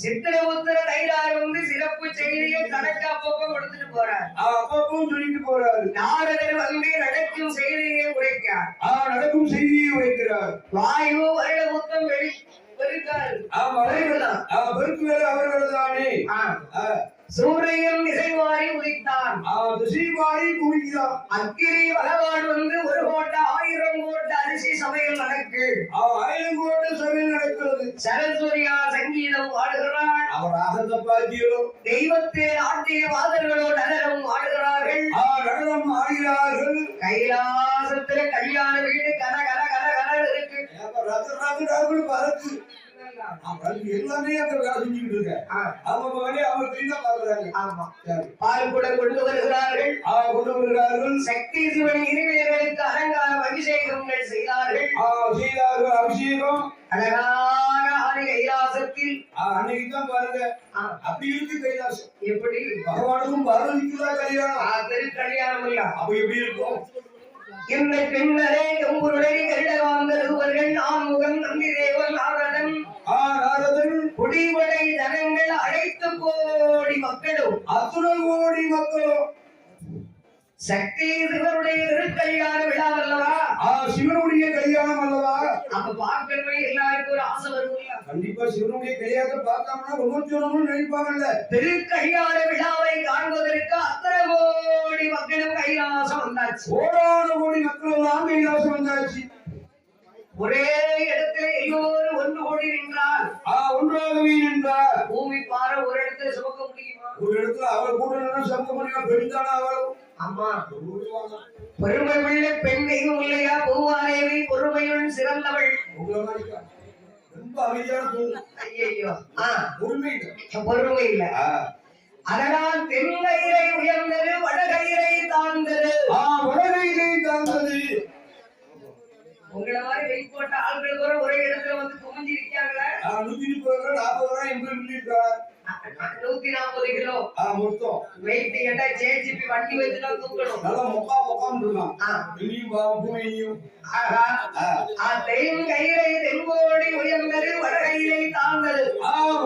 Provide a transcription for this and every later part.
சித்திரபுத்திர தைரார் வந்து சிறப்பு செய்தியை கணக்கு அப்பப்போ கொடுத்துட்டு போறார். அப்பப்பவும் சொல்லிட்டு போறாரு. நாரதர் வந்து நடக்கும் செய்தியை உரைக்கிறார். நடக்கும் செய்தியை உரைக்கிறார். வாயு வருட மொத்தம் பெருக்காரு. பெருக்கு வேலை அவர்கள் தானே. சூரியன் திசைவாரி உதித்தான். திசைவாரி குடிக்கிறான். அக்கிரி பகவான் வந்து 1 கோட்டை 1000 கோட்டை அரிசி சமையல் நடக்கு. 1000 கோட்டை சமையல் நடக்கிறது. சரஸ்வரியா சங்கீதம் ஆடுகிறாள். அவர் ஆகத்த பாக்கியோ தெய்வத்தை ஆட்டிய மாதர்களோ நடனம் ஆடுகிறார்கள். நடனம் ஆடுகிறார்கள். கைலாசத்துல கல்யாண வீடு கர கர கர கர இருக்கு. பறக்கு எல்லாமே அந்த வேலை செஞ்சுக்கிட்டு இருக்க. அவங்க வேலையை அவங்க தெரிந்தா பாக்குறாங்க. ஆமா, பால் கூட கொண்டு வருகிறார்கள். சக்தி சிவன் இருவேர்களுக்கு அலங்காரம் அபிஷேகங்கள் செய்தார்கள். அபிஷேகம் அழகான ஆணி கைலாசத்தில் அன்னைக்குதான் பாருங்க. அப்படி இருக்கு கைலாசம். எப்படி பகவானுக்கும் பார்வதிக்குதான் கல்யாணம். கல்யாணம் இல்ல, அப்ப எப்படி இருக்கும்? இந்த பெண்ணரே எம்புருடைய கருடகாந்தருவர்கள் ஆண்முகன் நந்திதேவன் நாரதன் குடிவடை ஜனங்கள் அழைத்து கோடி மக்களும் அத்துணை கோடி மக்களும் சக்தி சிவனுடைய திருக்கல்யாண விழா அல்லவா? சிவனுடைய கல்யாணம் அல்லவா? அப்ப பார்க்கவே எல்லாருக்கும் ஒரு ஆசை வரும். கண்டிப்பா சிவனுடைய கல்யாணத்தை பார்க்காமனா ரொம்ப நினைப்பாங்கல்ல. திருக்கல்யாண விழாவை காண்பதற்கு அத்தனை கோடி மக்களும் கைலாசம் வந்தாச்சு. கோடான கோடி மக்களும் தான் கைலாசம் வந்தாச்சு. ஒரே இடத்துல எல்லோரும் ஒன்று கூடி நின்றார். ஒன்றாகவே நின்றார். பூமி பாறை ஒரு இடத்துல சுமக்க முடியுமா? ஒரு இடத்துல அவள் கூட சுமக்க முடியுமா? பெண்தானா அவள்? அம்மா, பெருமை உள்ள பெண் தெய்வம் இல்லையா? பூவாரேவி பொறுமையுடன் சிறந்தவள். ரொம்ப அமைதியான ஐயோ, பொறுமை இல்ல. அதனால் தென்கயிறை உயர்ந்தது, வடகயிறை தாழ்ந்தது. வடகயிறை தாழ்ந்தது. உங்களை மாதிரி வெயிட் போட்ட ஆள்கள் கூட ஒரே இடத்துல வந்து குமிஞ்சு இருக்காங்களா? 140 கிலோ மொத்தம் வெயிட் கேட்டா ஜேஜிபி வண்டி வச்சுதான் தூக்கணும். நல்லா மொக்கா இருக்கான். தென்கயிறை தென்கோடி உயர்ந்தது, வடகயிறை தாழ்ந்தது.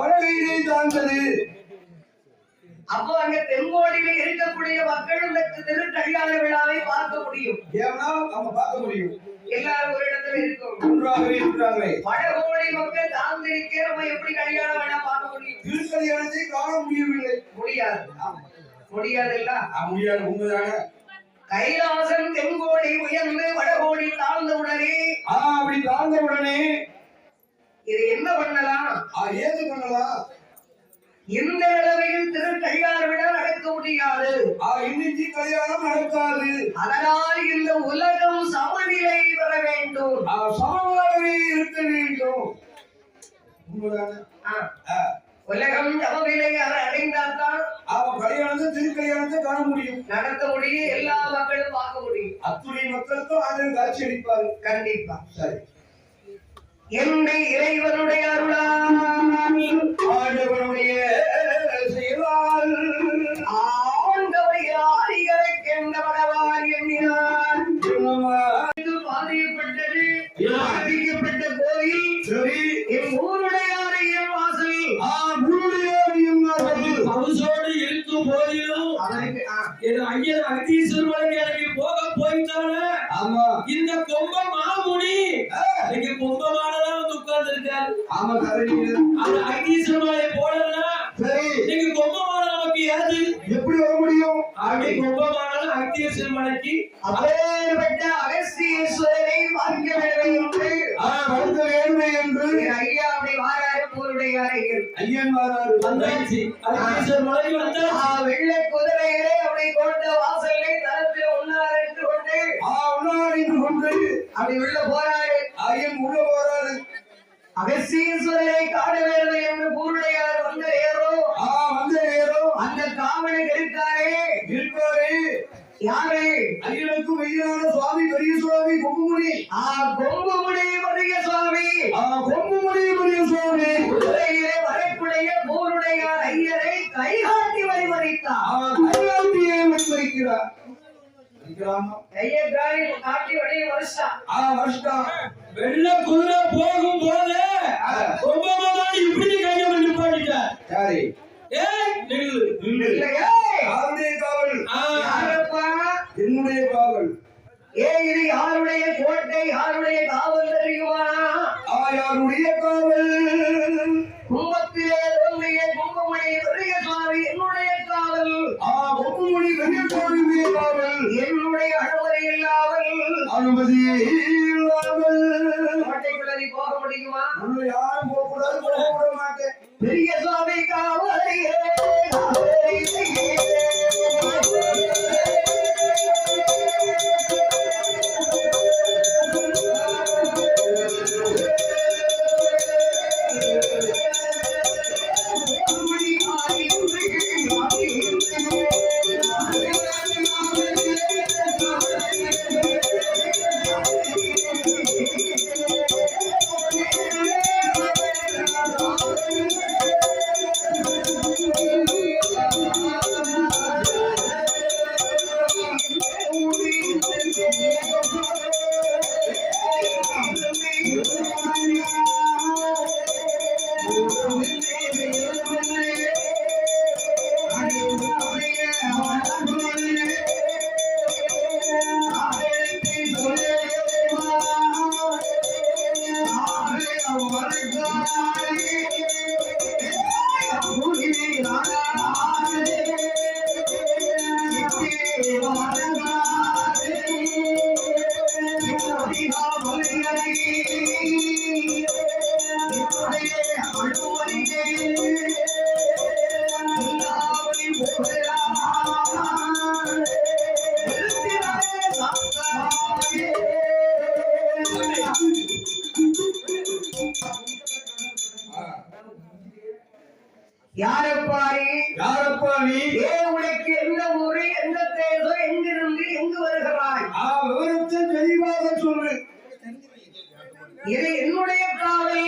வடகயிறை தாழ்ந்தது. அப்போ அங்க தென்கோடியில இருக்கக்கூடிய மக்கள் இந்த திருக்கல்யாண விழாவை பார்க்க முடியும். ஏன்னா நம்ம பார்க்க முடியும். எல்லாரும் ஒரு இடத்துல இருக்கும். ஒன்றாகவே இருக்கிறாங்களே. வடகோடி மக்கள் தாழ்ந்திருக்கே நம்ம எப்படி கல்யாணம் வேணா பார்க்க முடியும்? திருக்கல்யாணத்தை காண முடியவில்லை. முடியாது. முடியாது இல்ல? முடியாது. உண்மைதான. கைலாசம் தென்கோடி உயர்ந்து வடகோடி தாழ்ந்த உடனே அப்படி தாழ்ந்த உடனே இது என்ன பண்ணலாம்? ஏது பண்ணலாம்? இந்த நிலைமையில் திருக்கல்யாண விழா நடக்க முடியாது. இன்னைக்கு கல்யாணம் நடக்காது. அதனால் இந்த உலகம் சமநிலை பெற வேண்டும், சமமாகவே இருக்க வேண்டும். உலகம் சமநிலை அடைந்தால்தான் அவன் கல்யாணத்தை திருக்கல்யாணத்தை காண முடியும், நடத்த முடியும், எல்லா மக்களும் பார்க்க முடியும். அத்துணை மக்களுக்கும் அதில் காட்சி அளிப்பாரு. கண்டிப்பா. சரி, என்னை இறைவனுடைய ஆண்டவனுடைய செயலால் ஆண்டவை ஆரிகளை கெண்டவனவார் எண்ணினார். பாதிக்கப்பட்டது பாதிக்கப்பட்ட கோயில். சரி, என் ஊருடையாரையும் வாசல் பவுசோடு இருக்கும் போதிலும் என் ஐயர் அகதீஸ்வரர் எனக்கு போக போயிட்டானே. ஆமா, இந்த கொம்ப மாமுனி நீங்க கொம்பமானதான் வந்து உட்கார்ந்து இருக்காரு. ஆமா, கரெக்ட். அந்த அகதீஸ்வரரை போடலன்னா நீங்க கொம்பமான நமக்கு ஏது எப்படி வர முடியும்? அப்படி கொம்பமானது அகதீஸ்வரமலைக்கு அப்பேற்பட்ட அகஸ்தீஸ்வரரை பார்க்க வேண்டும் என்று ஐயா அப்படி வாராரு. ஊருடையாரைகள் ஐயன் வாராரு. வந்தாச்சு. அகதீஸ்வரமலை வந்தா வெள்ளை குதிரையிலே அப்படி கொண்ட வாசலை தரத்தில் உண்ணார் என்று கொண்டு அப்படி உள்ள போறாரு. ஐயன் உள்ள போறாரு. அகஸ்தீஸ்வரரை காண வேண்டும் என்று பூருடையார் வந்த ஏறோ அந்த காவலுக்கு இருக்காரே. யாரு? ஐயனுக்கும் ஐயனான சுவாமி பெரிய சுவாமி கொம்புமுனி கொம்புமுடி பெரிய சுவாமி கொம்புமுனி பெரிய சுவாமி குதிரையிலே வரக்கூடிய போருடைய ஐயரை கைகாட்டி வழிமறித்தார். கைகாட்டியே வழிமறிக்கிறார். கையை காட்டி வழி வருஷம் வெள்ள குதிரை போகும் போது கொம்பமாடி இப்படி கையை நிப்பாட்டிட்டார். யாரு? ஏய் நில்லு நில்லு. யாருடைய காவல்? யாரப்பா? என்னுடைய காவல். இது யாருடைய கோட்டை, யாருடைய காவல் தெரியுமா? யாருடைய காவல்? கும்பத்திலே தோன்றிய கும்பமணி பெரிய சுவாமி என்னுடைய காவல். கொம்புமுனி பெரிய சுவாமியுடைய காவல். என்னுடைய அனுமதி இல்லாமல் அனுமதி இல்லாமல் கோட்டைக்குள்ள நீ போக முடியுமா? யாரும் போகக்கூடாது, போக விட மாட்டேன். பெரிய சுவாமி காவலையே யாரப்பா நீ? உனக்கு எந்த ஊரு, எந்த தேசம், எங்கிருந்து எங்கு வருகிறாய்? விவரத்தை தெளிவாக சொல்லு. இது என்னுடைய காவல்.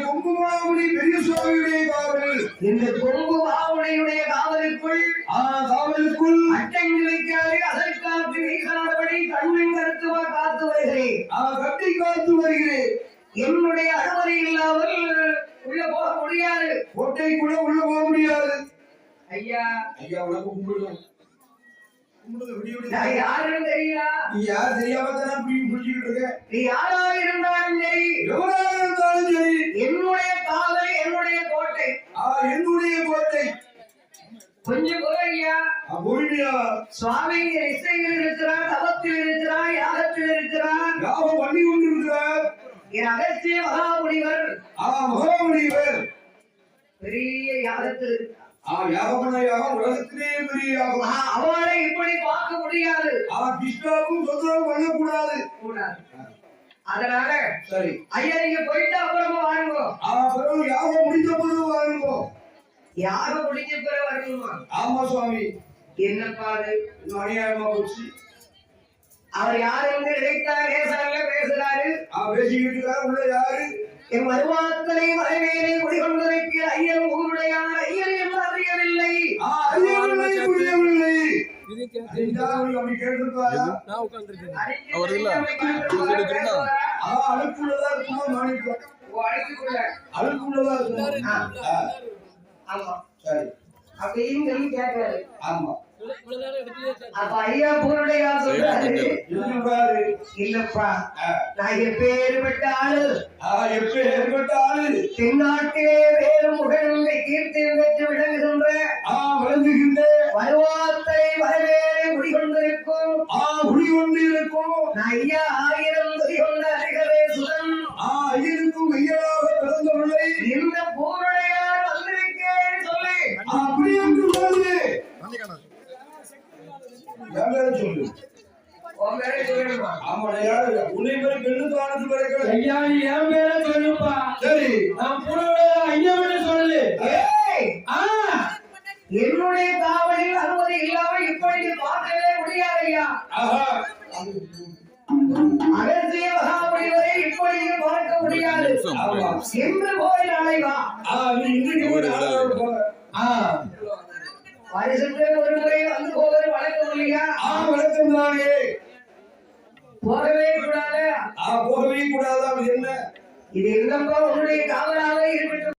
கொம்புமாவுடி பெரிய சுவாமியுடைய காவல். இந்த கொம்பு மாவுடையுடைய காவலுக்குள் அட்டை வைக்காது அதற்காத்து வீசாதபடி கண்ணின் கருத்துவா காத்து வருகிறேன். கட்டி காத்து வருகிறேன். என்னுடைய அனுமதி இல்லாமல் உள்ள போக முடியாது. கோட்டைக்குள்ள உள்ள போக முடியாது. ஐயா உனக்கு கும்பிடுங்க. நான் யாருன்னு தெரியல. நீ யார் தெரியாம தானே புரிஞ்சுக்கிட்டு இருக்க. நீ யாரா இருந்தாலும் சரி, எவராக இருந்தாலும் சரி, என்னுடைய காவல் என்னுடைய கோட்டை. என்னுடைய கோட்டை. கொஞ்சம் குறையா பொறுமையா. சுவாமி இசையில் இருக்கிறார், தவத்தில் இருக்கிறார், யாகத்தில் இருக்கிறார், யாகம் பண்ணி கொண்டிருக்கிறார். என் அகத்திய மகாமுனிவர் மகாமுனிவர் பெரிய யாகத்தில் இருக்கிறார். யாகம் உலகத்திலே பெரிய யாகம். அவளை இப்படி பார்க்க முடியாது. கிருஷ்ணாவுக்கும் சொந்தம் பண்ணக்கூடாது. அதனால சரி ஐயா நீங்க போயிட்டு அப்புறமா வாங்குவோம். யாகம் முடிஞ்ச பிறகு வாங்குவோம். யாகம் முடிஞ்ச பிறகு வரணுமா? ஆமா சுவாமி. என்னப்பா அது அநியாயமா போச்சு. அவர் யாரு என்று நினைத்தார். பேசுறாரு. பேசிக்கிட்டு இருக்காரு. உள்ள யாரு? என் வருவாத்தனை வரவேலை குடிகொண்டிருக்கிற ஐயன் ஊருடைய ஐயன் என்று அறியவில்லை. புரியவில்லை. அப்படி கேட்டிருப்பாரா? அழுக்குள்ளதா இருக்குமா? மாணிக்கம் அழுக்குள்ளதா இருக்கும். ஆமா சரி அப்படின்னு சொல்லி கேட்கிறாரு. ஆமா. அப்ப ஐயா பூருடைய சொல்றாரு, இல்லப்பா நான் எப்பேற்பட்ட ஆளு, தென்னாட்டிலே வேறு முகழ்ந்த கீர்த்தி பெற்று விளங்குகின்ற வருவாத்தை வரவேறு குடிகொண்டிருக்கும் ஐயா 1000 குடிகொண்ட அருகவே சுதன் ஐயனுக்கும் ஐயனாக பிறந்தவர்களை இந்த பூருடையார் வந்திருக்கேன் சொல்லி அப்படி என்று சொல்லு. சொல்லு. உன்னை பேரு பெண்ணு காணத்து பிறகு ஐயா நீ என் பேர சொல்லுப்பா. சரி நான் புறவிட ஐயா சொல்லு. என்னுடைய காவலில் அனுமதி இல்லாமல் இப்படி பார்க்கவே முடியாது. முடியாது ஐயா. ஆஹா. அகத்திய மகாமுனிவரை இப்படியே பார்க்க முடியாது. ஆமா. இன்று போய் நாளை வா. நீ இன்றைக்கு போய் நாளைக்கு போ. வருஷத்துக்கு ஒரு முறை வந்து போவது வழக்கம் இல்லையா? வணக்கம் தானே. போகவே கூடாது. போகவே கூடாது. அது என்ன? இது இல்லப்பா உன்னுடைய காவலாக இருக்கட்டும்.